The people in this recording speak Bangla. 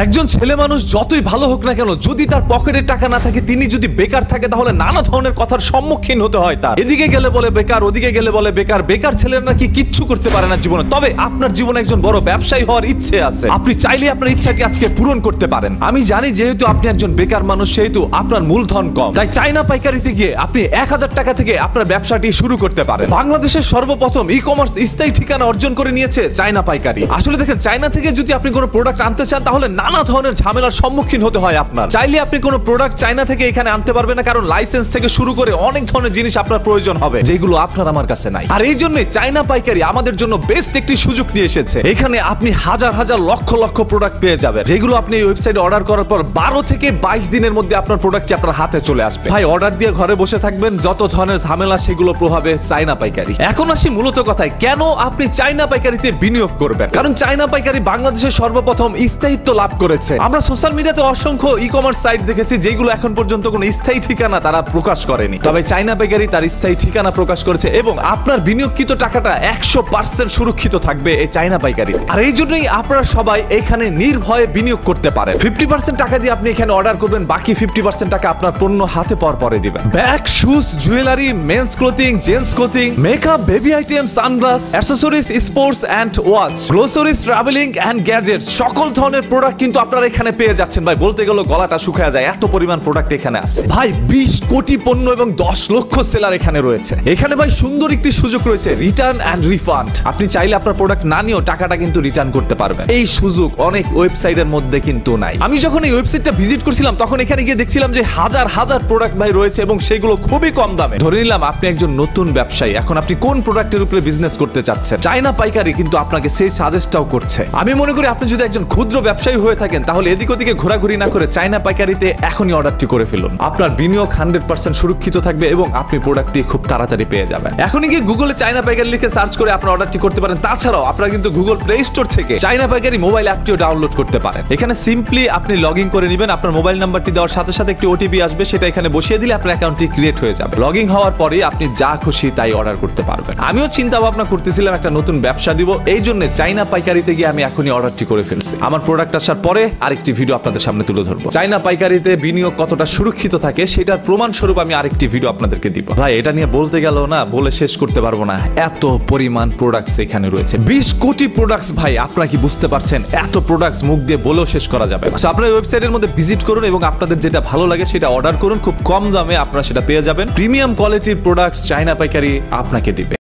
একজন ছেলে মানুষ যতই ভালো হোক না কেন, যদি তার পকেটে টাকা না থাকে, তিনি যদি বেকার থাকে, তাহলে নানা ধরনের কথার সম্মুখীন হতে হয় তার। এদিকে গেলে বলে বেকার, ওদিকে গেলে বলে বেকার। বেকার ছেলেরা নাকি কিচ্ছু করতে পারে না জীবনে। তবে আপনার জীবনে একজন বড় ব্যবসায়ী হওয়ার ইচ্ছে আছে, আপনি চাইলে আপনার ইচ্ছাকে আজকে পূরণ করতে পারেন। আমি জানি যেহেতু আপনি একজন বেকার মানুষ, সেহেতু আপনার মূলধন কম, তাই চায়না পাইকারিতে গিয়ে আপনি 1000 টাকা থেকে আপনার ব্যবসাটি শুরু করতে পারেন। বাংলাদেশের সর্বপ্রথম ই কমার্স স্থায়ী ঠিকানা অর্জন করে নিয়েছে চায়না পাইকারি। আসলে দেখেন, চায়না থেকে যদি আপনি কোনো প্রোডাক্ট আনতে চান, তাহলে নানা ধরনের ঝামেলার সম্মুখীন হতে হয় আপনার। চাইলে আপনি কোনো প্রোডাক্ট চায়না থেকে এখানে আনতে পারবেন না, কারণ লাইসেন্স থেকে শুরু করে অনেক ধরনের জিনিস আপনার প্রয়োজন হবে, যেগুলো আপনার আমার কাছে নাই। আর এই জন্যই চায়না পাইকারি আমাদের জন্য বেস্ট একটি সুযোগ নিয়ে এসেছে। এখানে আপনি হাজার হাজার লক্ষ লক্ষ প্রোডাক্ট পেয়ে যাবেন, যেগুলো আপনি এই ওয়েবসাইটে অর্ডার করার পর 12 থেকে 22 দিনের মধ্যে আপনার প্রোডাক্টটি আপনার হাতে চলে আসবে। ভাই, অর্ডার দিয়ে ঘরে বসে থাকবেন, যত ধরনের ঝামেলা সেগুলো প্রভাবে চায়না পাইকারি। এখন আসি মূলত কথায়, কেন আপনি চায়না পাইকারিতে বিনিয়োগ করবেন? কারণ চায়না পাইকারি বাংলাদেশের সর্বপ্রথম স্থায়িত্ব লাভ করেছে। আমরা সোশ্যাল মিডিয়াতে অসংখ্য ই কমার্স সাইট দেখেছি, যেগুলো এখন পর্যন্ত কোনো স্থায়ী ঠিকানা তারা প্রকাশ করেনি। তবে চায়না পাইকারি তার স্থায়ী ঠিকানা প্রকাশ করেছে, এবং আপনার বিনিয়োগকৃত টাকাটা 100% সুরক্ষিত থাকবে এই চায়না পাইকারি। আর এই জন্যই আপনারা সবাই এখানে নির্ভয়ে বিনিয়োগ করতে পারেন। 50% টাকা দিয়ে আপনি এখানে অর্ডার করবেন, বাকি 50% টাকা আপনার পণ্য হাতে পাওয়ার পরে দিবেন। Bag, shoes, jewellery, men's clothing, gents clothing, makeup, baby item, sunglass, accessories, sports and watch, groceries, travelling and gadgets, সকল ধরনের প্রোডাক্ট কিন্তু আপনারা এখানে পেয়ে যাচ্ছেন। ভাই, বলতে গেলে গলাটা শুকায় যায়, এত পরিমাণ প্রোডাক্ট এখানে আছে। ভাই, 20 কোটি পণ্য এবং 10 লক্ষ সেলার এখানে রয়েছে। এখানে ভাই সুন্দর একটি সুযোগ রয়েছে, রিটার্ন এন্ড রিফান্ড। আপনি চাইলে আপনার প্রোডাক্ট না নিয়েও টাকাটা কিন্তু রিটার্ন করতে পারবেন। এই সুযোগ অনেক ওয়েবসাইটের মধ্যে কিন্তু নাই। আমি যখন এই ওয়েবসাইটটা ভিজিট করছিলাম, তখন এখানে গিয়ে দেখছিলাম যে হাজার হাজার প্রোডাক্ট ভাই রয়েছে, এবং সেগুলো খুবই কম দামে। ধরে নিলাম আপনি একজন নতুন ব্যবসায়ী, এখন আপনি কোন প্রোডাক্টের উপরে বিজনেস করতে চাচ্ছেন, চায়না পাইকারি কিন্তু আপনাকে সেই সাজেস্টটাও করছে। আমি মনে করি আপনি যদি একজন ক্ষুদ্র ব্যবসায়ী হয়ে থাকেন, তাহলে এদিক ওদিকে ঘোরাঘুরি না করে চায়না পাইকারিতে এখনই অর্ডারটি করে ফেলুন। আপনার বিনিয়োগ 100% সুরক্ষিত থাকবে, এবং আপনি প্রোডাক্টটি খুব তাড়াতাড়ি পেয়ে যাবেন। এখনই গিয়ে গুগলে চায়না পাইকারি লিখে সার্চ করে আপনার অর্ডারটি করতে পারেন। তাছাড়াও আপনারা কিন্তু গুগল প্লে স্টোর থেকে চায়না পাইকারি মোবাইল অ্যাপটিও ডাউনলোড করতে পারেন। এখানে সিম্পলি আপনি লগ ইন করে নেবেন, আপনার মোবাইল নাম্বারটি দেওয়ার সাথে সাথে একটি ওটিপি আসবে, সেটা এখানে বসিয়ে দিলে আপনার অ্যাকাউন্টটি ক্রিয়েট হয়ে যাবে। লগ ইন হওয়ার পরে আপনি যা খুশি তাই অর্ডার করতে পারবেন। আমিও চিন্তা ভাবনা করতেছিলাম একটা নতুন ব্যবসা দিব, এই জন্য চায়না পাইকারিতে গিয়ে আমি এখনই অর্ডারটি করে ফেলছি। আমার প্রোডাক্ট আসার পরে আরেকটি ভিডিও আপনাদের সামনে তুলে ধরবো। চায়না পাইকারিতে বিনিয়োগ কতটা সুরক্ষিত থাকে সেটার প্রমাণ স্বরূপ আমি আরেকটি ভিডিও আপনাদেরকে দিব। ভাই, এটা নিয়ে বলতে গেল না, বলে শেষ করতে পারবো না, এত পরিমাণ প্রোডাক্টস এখানে রয়েছে। 20 কোটি প্রোডাক্টস। ভাই, আপনারা কি বুঝতে পারছেন? এত প্রোডাক্টস মুখ দিয়ে বলেও শেষ করা যাবে না। আপনারা ওয়েবসাইটের মধ্যে ভিজিট করুন, এবং আপনাদের যেটা ভালো লাগে সেটা অর্ডার করুন। খুব কম দামে আপনারা সেটা পেয়ে যাবেন। প্রিমিয়াম কোয়ালিটির প্রোডাক্টস চায়না পাইকারি আপনাকে দিবে।